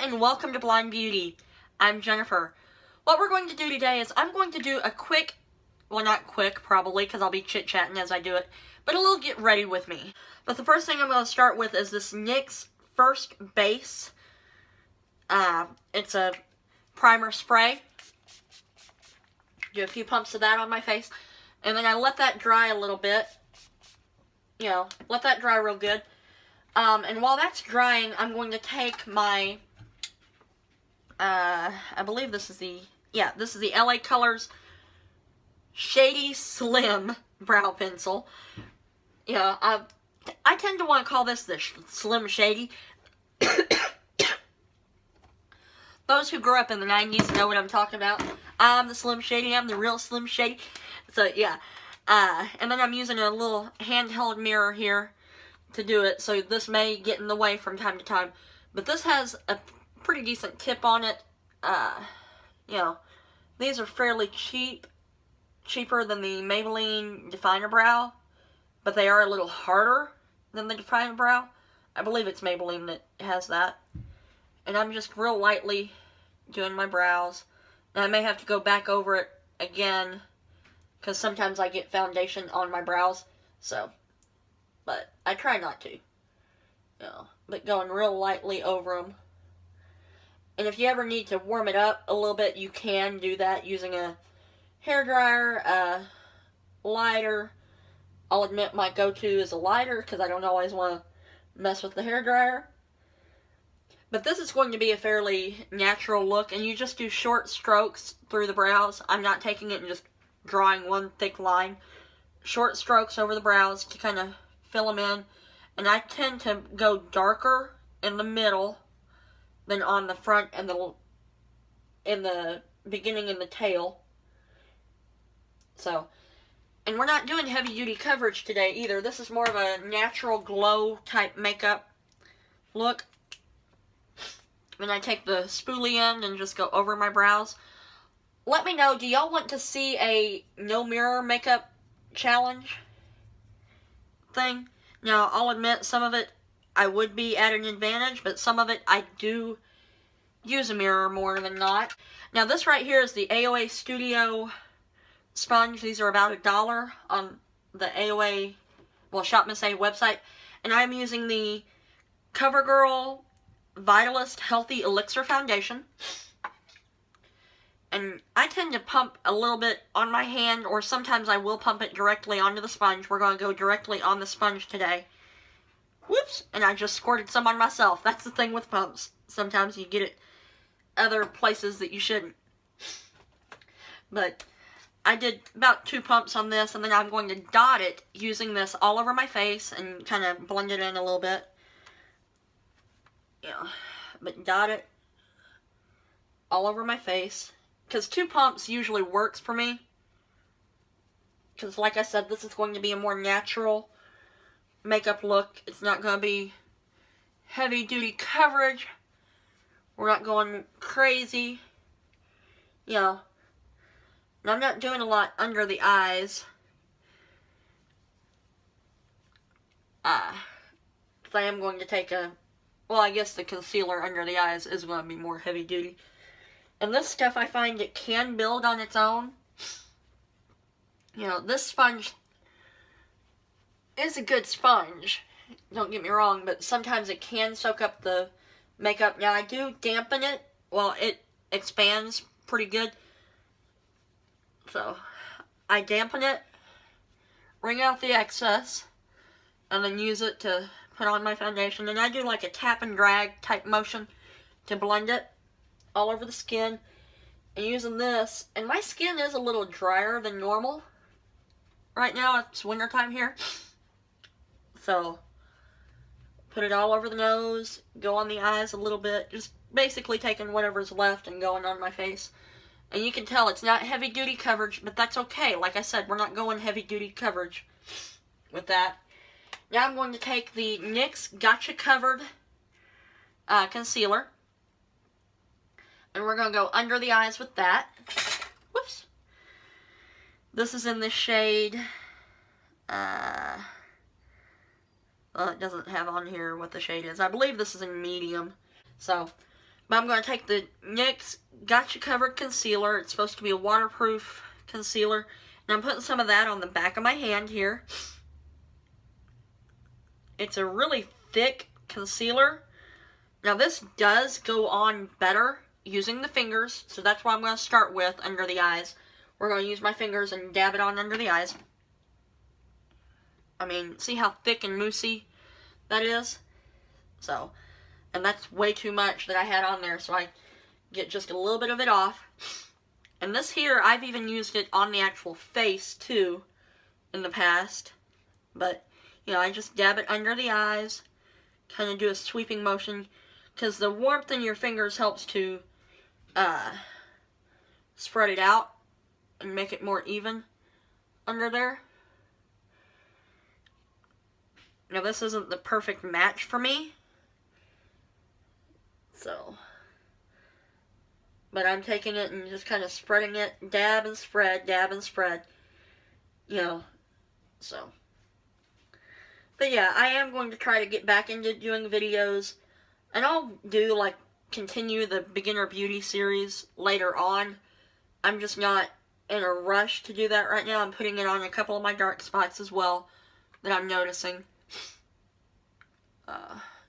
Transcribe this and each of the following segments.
and welcome to Blind Beauty. I'm Jennifer. What we're going to do today is I'm going to do a quick, well not quick probably because I'll be chit-chatting as I do it, but a little get ready with me. But the first thing I'm going to start with is this Nyx First Base. It's a primer spray. Do a few pumps of that on my face, and then I let that dry a little bit. You know, let that dry real good. And while that's drying, I'm going to take my, I believe this is the LA Colors Shady Slim Brow Pencil. Yeah, I tend to want to call this the Slim Shady. Those who grew up in the 90s know what I'm talking about. I'm the Slim Shady, I'm the real Slim Shady. So, yeah. And then I'm using a little handheld mirror here to do it, so this may get in the way from time to time. But this has a pretty decent tip on it. You know, these are fairly cheap. Cheaper than the Maybelline Definer Brow. But they are a little harder than the Definer Brow. I believe it's Maybelline that has that. And I'm just real lightly doing my brows. And I may have to go back over it again, because sometimes I get foundation on my brows. So, but I try not to. You know, but going real lightly over them. And if you ever need to warm it up a little bit, you can do that using a hairdryer, a lighter. I'll admit my go-to is a lighter, because I don't always want to mess with the hairdryer. But this is going to be a fairly natural look, and you just do short strokes through the brows. I'm not taking it and just drawing one thick line. Short strokes over the brows to kind of fill them in. And I tend to go darker in the middle than on the front and in the beginning and the tail. So, and we're not doing heavy duty coverage today either. This is more of a natural glow type makeup look. And I take the spoolie end and just go over my brows. Let me know, do y'all want to see a no mirror makeup challenge thing? Now, I'll admit some of it I would be at an advantage, but some of it I do use a mirror more than not. Now, this right here is the AOA Studio sponge. These are about $1 on the AOA, well, Shop Miss A website. And I'm using the Covergirl Vitalist Healthy Elixir Foundation. And I tend to pump a little bit on my hand, or sometimes I will pump it directly onto the sponge. We're going to go directly on the sponge today. Whoops! And I just squirted some on myself. That's the thing with pumps. Sometimes you get it other places that you shouldn't. But I did about 2 pumps on this, and then I'm going to dot it using this all over my face and kind of blend it in a little bit. Yeah, but dot it all over my face. Because 2 pumps usually works for me. Because like I said, this is going to be a more natural makeup look. It's not going to be heavy duty coverage. We're not going crazy. You know. And I'm not doing a lot under the eyes. Because I am going to take a, well, I guess the concealer under the eyes is going to be more heavy duty. And this stuff, I find it can build on its own. You know, this sponge is a good sponge. Don't get me wrong, but sometimes it can soak up the makeup. Now, I do dampen it while it expands pretty good. So, I dampen it, wring out the excess, and then use it to put on my foundation. And I do like a tap and drag type motion to blend it all over the skin. And using this, and my skin is a little drier than normal. Right now, it's wintertime here. So, put it all over the nose, go on the eyes a little bit, just basically taking whatever's left and going on my face. And you can tell it's not heavy duty coverage, but that's okay. Like I said, we're not going heavy duty coverage with that. Now I'm going to take the NYX Gotcha Covered concealer. And we're going to go under the eyes with that. Whoops. This is in the shade, well, it doesn't have on here what the shade is. I believe this is in medium. So, But I'm going to take the NYX Gotcha Covered Concealer. It's supposed to be a waterproof concealer. And I'm putting some of that on the back of my hand here. It's a really thick concealer. Now this does go on better using the fingers, so that's what I'm going to start with under the eyes. We're going to use my fingers and dab it on under the eyes. I mean, see how thick and moussey that is? So, and that's way too much that I had on there, so I get just a little bit of it off. And this here, I've even used it on the actual face too in the past. But, you know, I just dab it under the eyes, kind of do a sweeping motion, because the warmth in your fingers helps to spread it out and make it more even under there. Now this isn't the perfect match for me, so, but I'm taking it and just kind of spreading it, dab and spread, you know, so. But yeah, I am going to try to get back into doing videos, and I'll do, like, continue the Beginner Beauty series later on. I'm just not in a rush to do that right now. I'm putting it on a couple of my dark spots as well that I'm noticing.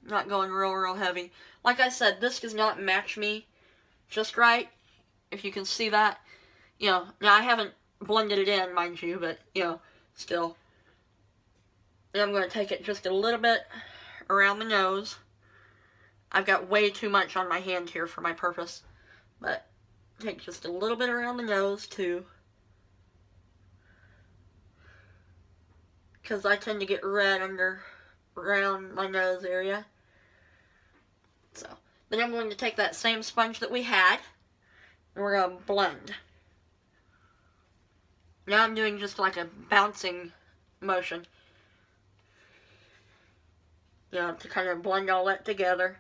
Not going real heavy. Like I said, this does not match me just right, if you can see that. You know, now I haven't blended it in, mind you, but, you know, still. And I'm going to take it just a little bit around the nose. I've got way too much on my hand here for my purpose, but take just a little bit around the nose too, because I tend to get red around my nose area. So then I'm going to take that same sponge that we had, and we're going to blend. Now I'm doing just like a bouncing motion, you know, to kind of blend all that together.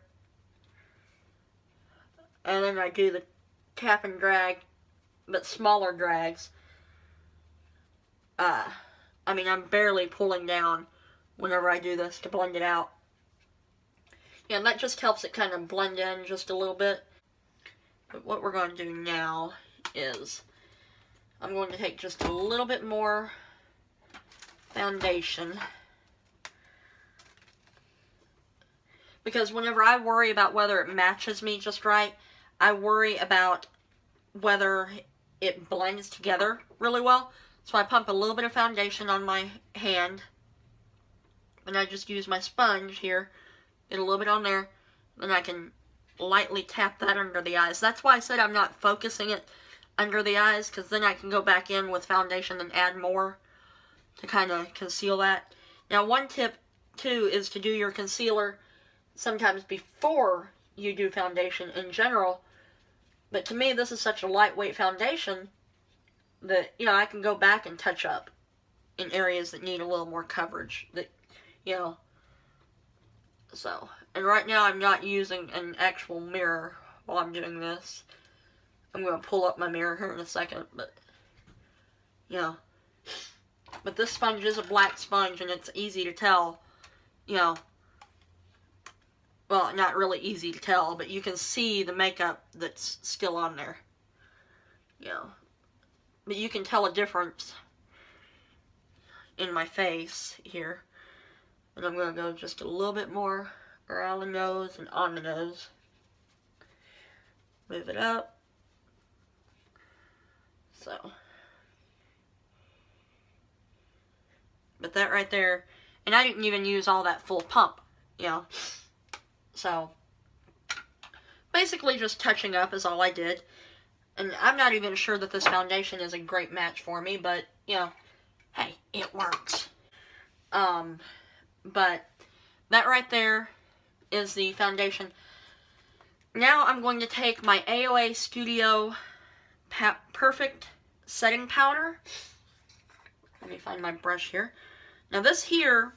And then I do the tap and drag, but smaller drags. I mean, I'm barely pulling down whenever I do this to blend it out. Yeah, and that just helps it kind of blend in just a little bit. But what we're going to do now is I'm going to take just a little bit more foundation. Because whenever I worry about whether it matches me just right, I worry about whether it blends together really well. So I pump a little bit of foundation on my hand, and I just use my sponge here, get a little bit on there, then I can lightly tap that under the eyes. That's why I said I'm not focusing it under the eyes, because then I can go back in with foundation and add more to kind of conceal that. Now one tip too is to do your concealer sometimes before you do foundation in general. But to me, this is such a lightweight foundation that, you know, I can go back and touch up in areas that need a little more coverage. That, you know, so. And right now I'm not using an actual mirror while I'm doing this. I'm going to pull up my mirror here in a second, but, you know. But this sponge is a black sponge, and it's easy to tell, you know. Well, not really easy to tell, but you can see the makeup that's still on there. You know. But you can tell a difference in my face here. And I'm going to go just a little bit more around the nose and on the nose. Move it up. So. But that right there, and I didn't even use all that full pump, you know. So, basically just touching up is all I did. And I'm not even sure that this foundation is a great match for me, but, you know, hey, it works. But that right there is the foundation. Now I'm going to take my AOA Studio Perfect Setting Powder. Let me find my brush here. Now this here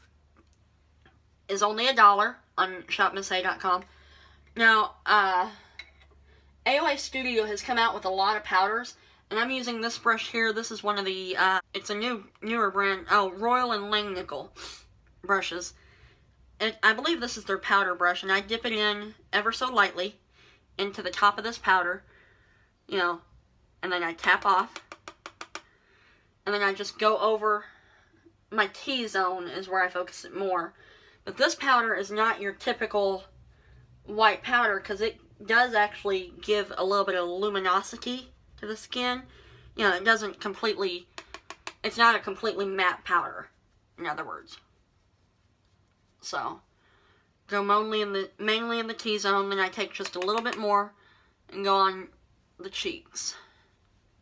is only $1 on shopmissa.com. Now, AOA Studio has come out with a lot of powders, and I'm using this brush here. This is one of the, it's a newer brand, Royal and Langnickel brushes. And I believe this is their powder brush, and I dip it in ever so lightly into the top of this powder, you know, and then I tap off. And then I just go over my T-zone is where I focus it more. But this powder is not your typical white powder because it does actually give a little bit of luminosity to the skin. You know, it doesn't completely, it's not a completely matte powder, in other words. So, go mainly in the T-zone, then I take just a little bit more and go on the cheeks.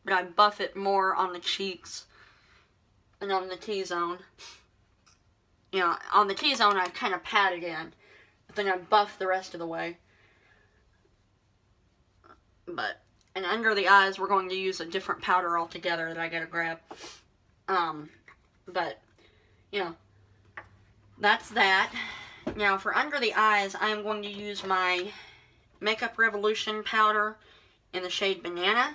But I buff it more on the cheeks and on the T-zone. You know, on the T-zone I kind of pat it in, but then I buff the rest of the way. But, and under the eyes we're going to use a different powder altogether that I gotta grab. But, you know, that's that. Now for under the eyes, I am going to use my Makeup Revolution powder in the shade Banana,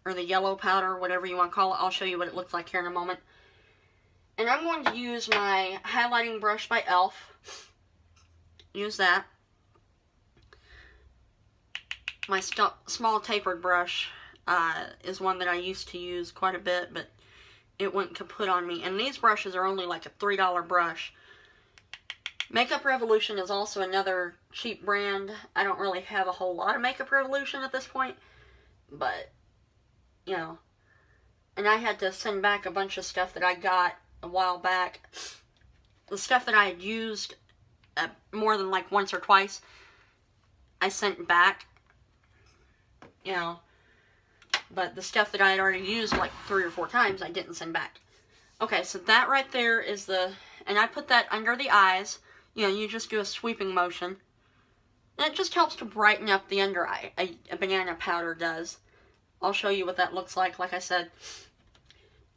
or the yellow powder, whatever you want to call it. I'll show you what it looks like here in a moment. And I'm going to use my highlighting brush by e.l.f. Use that. My small tapered brush is one that I used to use quite a bit, but it went kaput on me. And these brushes are only like a $3 brush. Makeup Revolution is also another cheap brand. I don't really have a whole lot of Makeup Revolution at this point, but, you know, and I had to send back a bunch of stuff that I got a while back. The stuff that I had used more than like once or twice, I sent back, you know, but the stuff that I had already used like 3 or 4 times, I didn't send back. Okay, so that right there is the, and I put that under the eyes. You know, you just do a sweeping motion. And it just helps to brighten up the under eye. A banana powder does. I'll show you what that looks like. Like I said,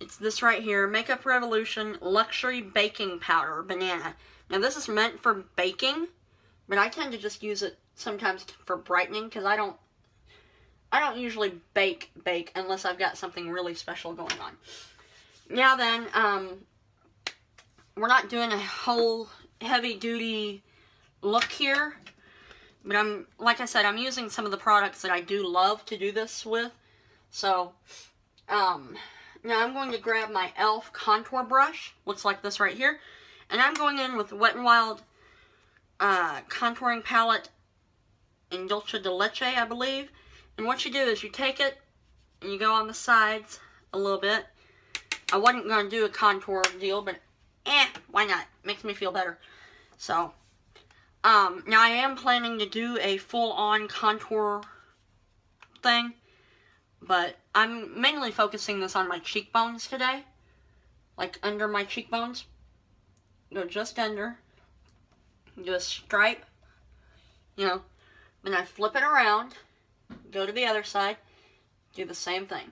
it's this right here. Makeup Revolution Luxury Baking Powder, Banana. Now this is meant for baking, but I tend to just use it sometimes for brightening because I don't usually bake unless I've got something really special going on. Now then, we're not doing a whole heavy-duty look here, but like I said, I'm using some of the products that I do love to do this with. So, now I'm going to grab my e.l.f. contour brush, looks like this right here, and I'm going in with Wet n Wild contouring palette in Dulce de Leche, I believe. And what you do is you take it and you go on the sides a little bit. I wasn't going to do a contour deal, but why not? Makes me feel better. So, now I am planning to do a full-on contour thing, but I'm mainly focusing this on my cheekbones today. Like under my cheekbones. Go just under. Do a stripe. You know. Then I flip it around. Go to the other side. Do the same thing.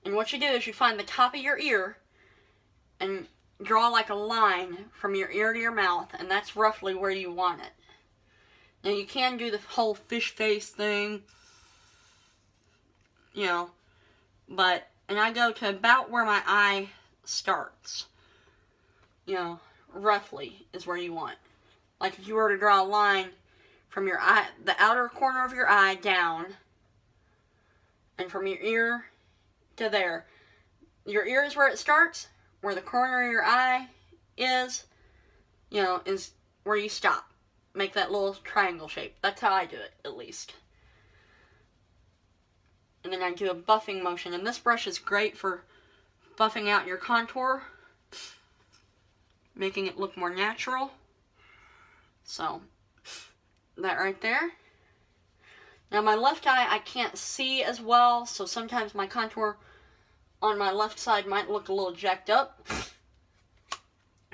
And what you do is you find the top of your ear and draw like a line from your ear to your mouth, and that's roughly where you want it. Now you can do the whole fish face thing, you know, but, and I go to about where my eye starts, you know, roughly is where you want. Like if you were to draw a line from your eye, the outer corner of your eye down, and from your ear to there. Your ear is where it starts, where the corner of your eye is, you know, is where you stop. Make that little triangle shape. That's how I do it, at least. And then I do a buffing motion, and this brush is great for buffing out your contour, making it look more natural. So, that right there. Now my left eye I can't see as well, so sometimes my contour on my left side might look a little jacked up.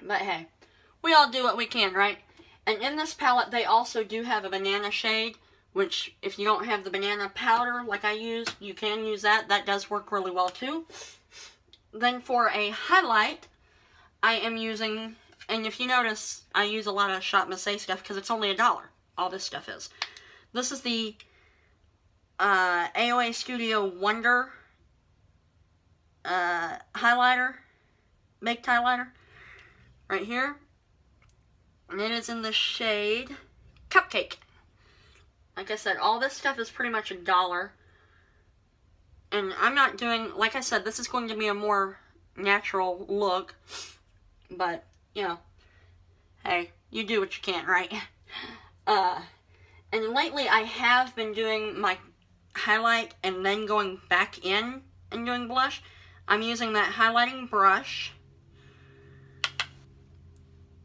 But hey, we all do what we can, right? And in this palette they also do have a banana shade, which if you don't have the banana powder like I used, you can use that. That does work really well too. Then for a highlight, I am using, and if you notice, I use a lot of Shop Mascara stuff because it's only $1. All this stuff is. This is the AOA Studio Wonder highlighter, baked highlighter, right here. And it is in the shade Cupcake. Like I said, all this stuff is pretty much $1. And I'm not doing, like I said, this is going to be a more natural look. But, you know, hey, you do what you can, right? And lately I have been doing my highlight and then going back in and doing blush. I'm using that highlighting brush.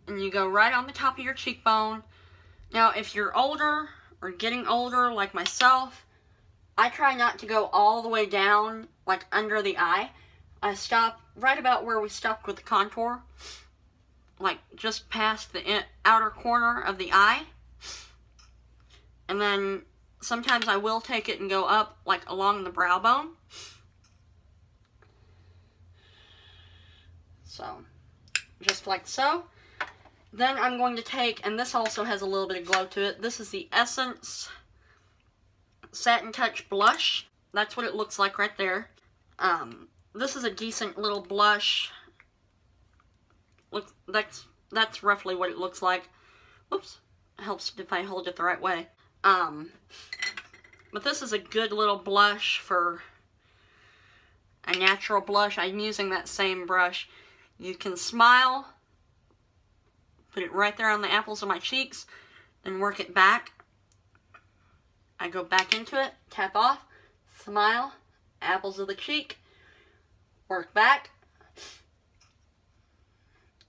And you go right on the top of your cheekbone. Now, if you're older or getting older like myself, I try not to go all the way down, like under the eye. I stop right about where we stopped with the contour. Like just past the outer corner of the eye. And then sometimes I will take it and go up like along the brow bone. So, just like so. Then I'm going to take, and this also has a little bit of glow to it, this is the Essence Satin Touch Blush. That's what it looks like right there. This is a decent little blush. Look, that's roughly what it looks like. Whoops, it helps if I hold it the right way. But this is a good little blush for a natural blush. I'm using that same brush. You can smile, put it right there on the apples of my cheeks, then work it back. I go back into it, tap off, smile, apples of the cheek, work back.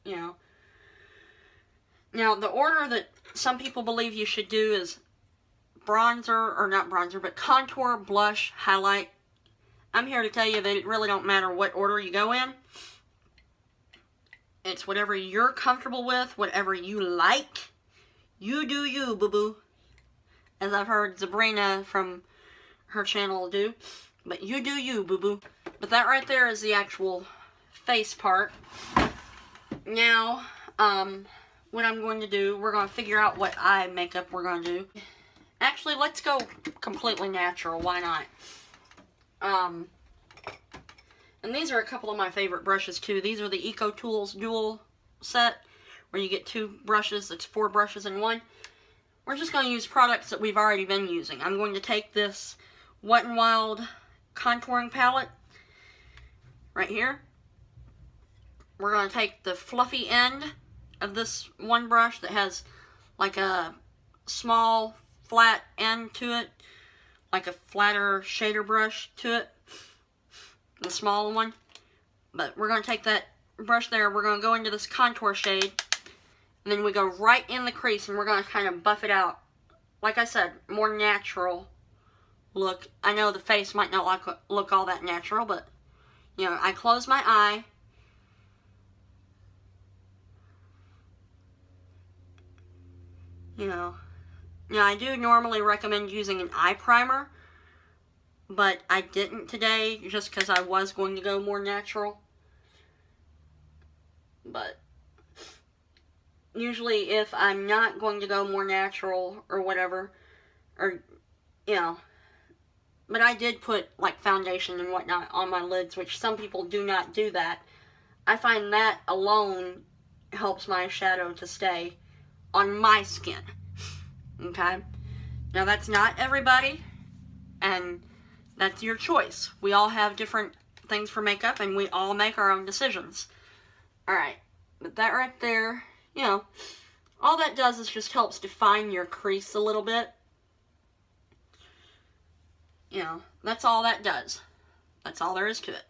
You know. Now, the order that some people believe you should do is bronzer, or not bronzer, but contour, blush, highlight. I'm here to tell you that it really don't matter what order you go in. It's whatever you're comfortable with, whatever you like. You do you, boo-boo. As I've heard Sabrina from her channel do. But you do you, boo-boo. But that right there is the actual face part. Now, what I'm going to do, we're going to figure out what eye makeup we're going to do. Actually, let's go completely natural. Why not? And these are a couple of my favorite brushes too. These are the Eco Tools Dual Set, where you get 2 brushes. It's 4 brushes in one. We're just going to use products that we've already been using. I'm going to take this Wet n Wild contouring palette right here. We're going to take the fluffy end of this one brush that has like a small flat end to it, like a flatter shader brush to it, the small one. But we're going to take that brush there, we're going to go into this contour shade, and then we go right in the crease and we're going to kind of buff it out. Like I said, more natural look. I know the face might not look all that natural, but you know, I close my eye. You know, now I do normally recommend using an eye primer, but I didn't today just because I was going to go more natural. But usually if I'm not going to go more natural or whatever, or, you know, but I did put like foundation and whatnot on my lids, which some people do not do that. I find that alone helps my shadow to stay on my skin. Okay? Now that's not everybody, and that's your choice. We all have different things for makeup, and we all make our own decisions. Alright, but that right there, you know, all that does is just helps define your crease a little bit. You know, that's all that does. That's all there is to it.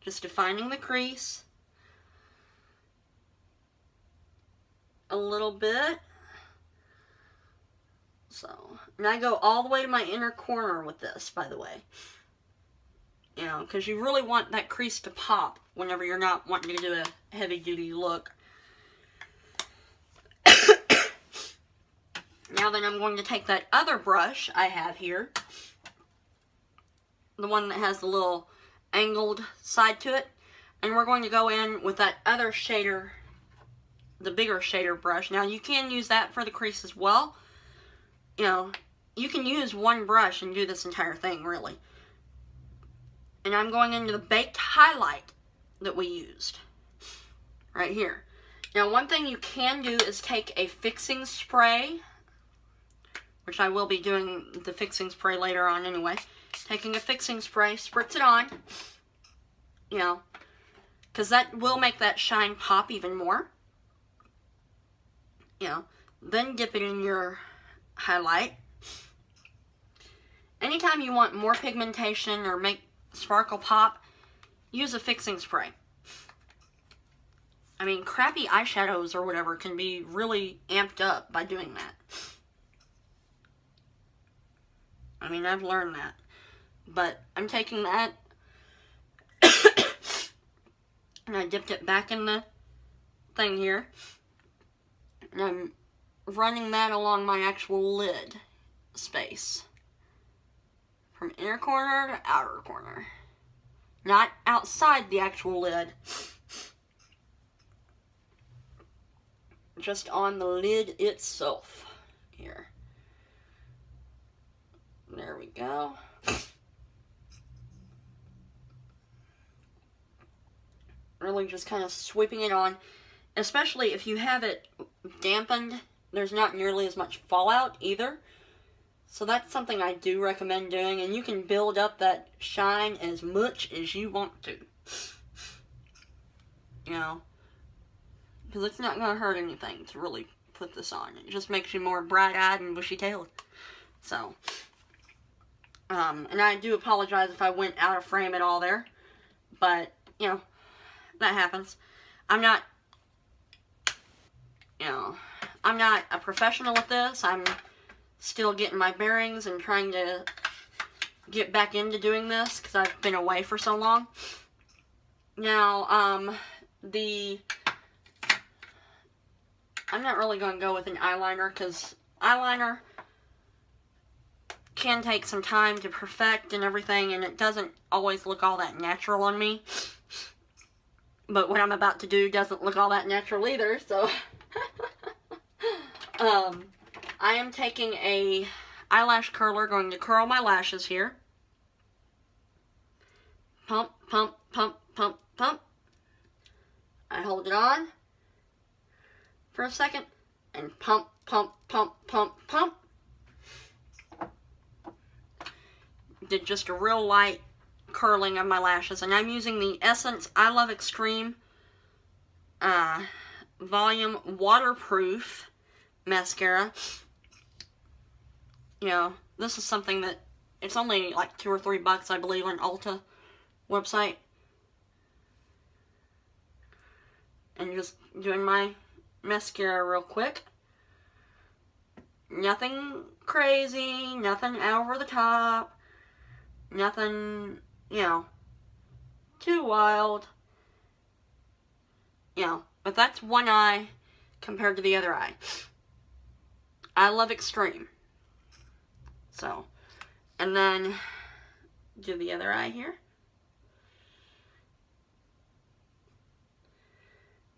Just defining the crease a little bit. So, and I go all the way to my inner corner with this, by the way. You know, because you really want that crease to pop whenever you're not wanting to do a heavy-duty look. Now then, I'm going to take that other brush I have here, the one that has the little angled side to it, and we're going to go in with that other shader, the bigger shader brush. Now, you can use that for the crease as well. You know, you can use one brush and do this entire thing, really. And I'm going into the baked highlight that we used right here. Now, one thing you can do is take a fixing spray which I will be doing the fixing spray later on anyway. Taking a fixing spray, spritz it on, you know, because that will make that shine pop even more. You know, then dip it in your highlight. Anytime you want more pigmentation or make sparkle pop, use a fixing spray. I mean, crappy eyeshadows or whatever can be really amped up by doing that. I mean, I've learned that. But I'm taking that and I dipped it back in the thing here. And I'm running that along my actual lid space. From inner corner to outer corner. Not outside the actual lid. Just on the lid itself. Here. There we go. Really just kind of sweeping it on. Especially if you have it dampened, there's not nearly as much fallout either. So that's something I do recommend doing. And you can build up that shine as much as you want to. You know. Because it's not going to hurt anything to really put this on. It just makes you more bright-eyed and bushy-tailed. So. And I do apologize if I went out of frame at all there. But, you know, that happens. I'm not a professional at this. I'm still getting my bearings and trying to get back into doing this because I've been away for so long. Now, I'm not really going to go with an eyeliner because eyeliner can take some time to perfect and everything, and it doesn't always look all that natural on me. But what I'm about to do doesn't look all that natural either, so I am taking a eyelash curler, going to curl my lashes here. Pump, pump, pump, pump, pump. I hold it on for a second, and pump, pump, pump, pump, pump. Did just a real light curling of my lashes, and I'm using the Essence I Love Extreme Volume Waterproof Mascara. You know, this is something that, it's only like $2 or $3, I believe, on Ulta website. And just doing my mascara real quick. Nothing crazy, nothing over the top, nothing, you know, too wild. You know, but that's one eye compared to the other eye. I Love Extreme. So, and then do the other eye here.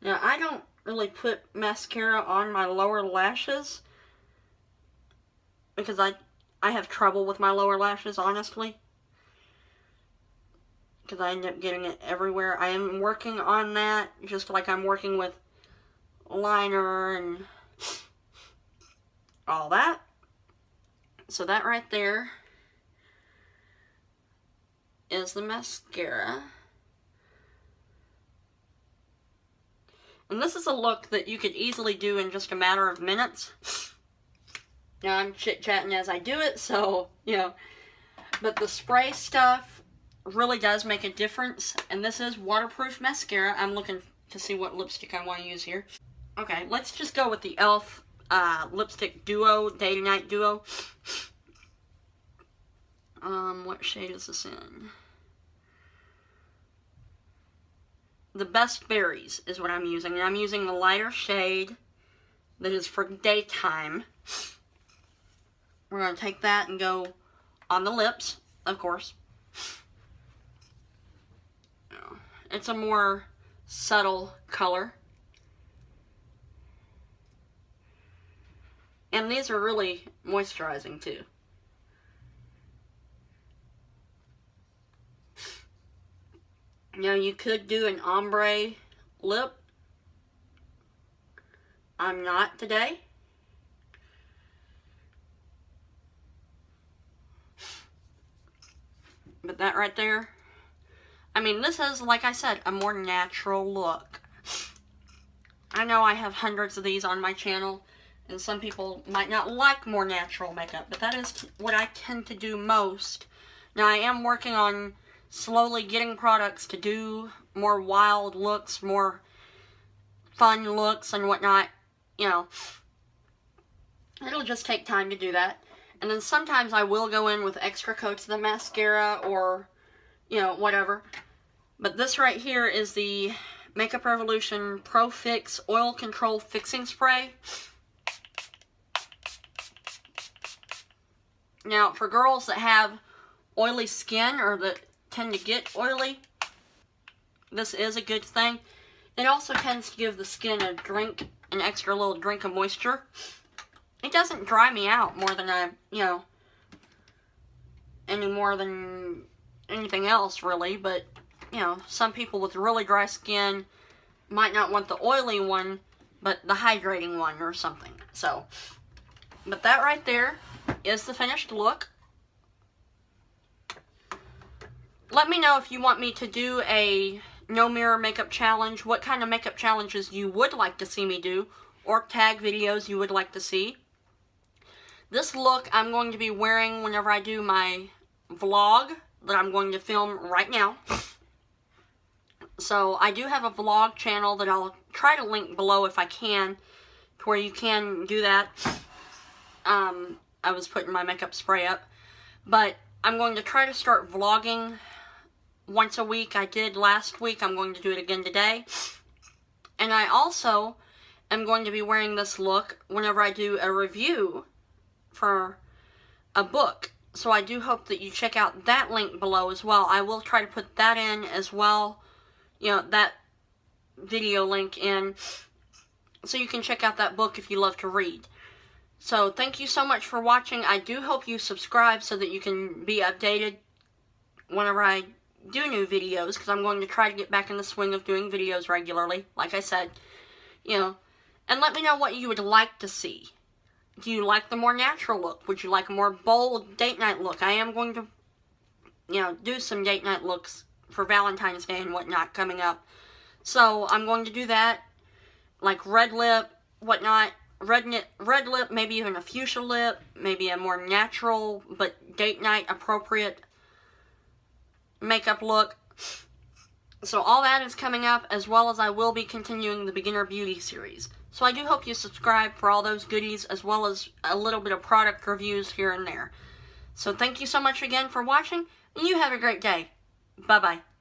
Now, I don't really put mascara on my lower lashes because I have trouble with my lower lashes, honestly. Because I end up getting it everywhere. I am working on that, just like I'm working with liner and all that. So that right there is the mascara. And this is a look that you could easily do in just a matter of minutes. Now I'm chit-chatting as I do it, so, you know. But the spray stuff really does make a difference. And this is waterproof mascara. I'm looking to see what lipstick I want to use here. Okay, let's just go with the e.l.f. Lipstick Duo, Day to Night Duo. What shade is this in? The Best Berries is what I'm using. And I'm using the lighter shade that is for daytime. We're going to take that and go on the lips, of course. It's a more subtle color. And these are really moisturizing too. Now you could do an ombre lip. I'm not today. But that right there, I mean, this is, like I said, a more natural look. I know I have hundreds of these on my channel, and some people might not like more natural makeup, but that is what I tend to do most. Now, I am working on slowly getting products to do more wild looks, more fun looks and whatnot. You know, it'll just take time to do that. And then sometimes I will go in with extra coats of the mascara or, you know, whatever. But this right here is the Makeup Revolution Pro Fix Oil Control Fixing Spray. Now, for girls that have oily skin or that tend to get oily, this is a good thing. It also tends to give the skin an extra little drink of moisture. It doesn't dry me out more than any more than anything else, really. But, you know, some people with really dry skin might not want the oily one, but the hydrating one or something. So, but that right there is the finished look. Let me know if you want me to do a no mirror makeup challenge, what kind of makeup challenges you would like to see me do, or tag videos you would like to see. This look I'm going to be wearing whenever I do my vlog that I'm going to film right now. So I do have a vlog channel that I'll try to link below if I can, to where you can do that. I was putting my makeup spray up, but I'm going to try to start vlogging once a week. I did last week. I'm going to do it again today. And I also am going to be wearing this look whenever I do a review for a book. So I do hope that you check out that link below as well. I will try to put that in as well, you know, that video link in, so you can check out that book if you love to read. So thank you so much for watching. I do hope you subscribe so that you can be updated whenever I do new videos, because I'm going to try to get back in the swing of doing videos regularly, like I said, you know. And let me know what you would like to see. Do you like the more natural look? Would you like a more bold date night look? I am going to, you know, do some date night looks for Valentine's Day and whatnot coming up. So I'm going to do that, like red lip, whatnot, red lip, maybe even a fuchsia lip, maybe a more natural but date night appropriate makeup look. So all that is coming up, as well as I will be continuing the Beginner Beauty series. So I do hope you subscribe for all those goodies, as well as a little bit of product reviews here and there. So thank you so much again for watching, and you have a great day. Bye-bye.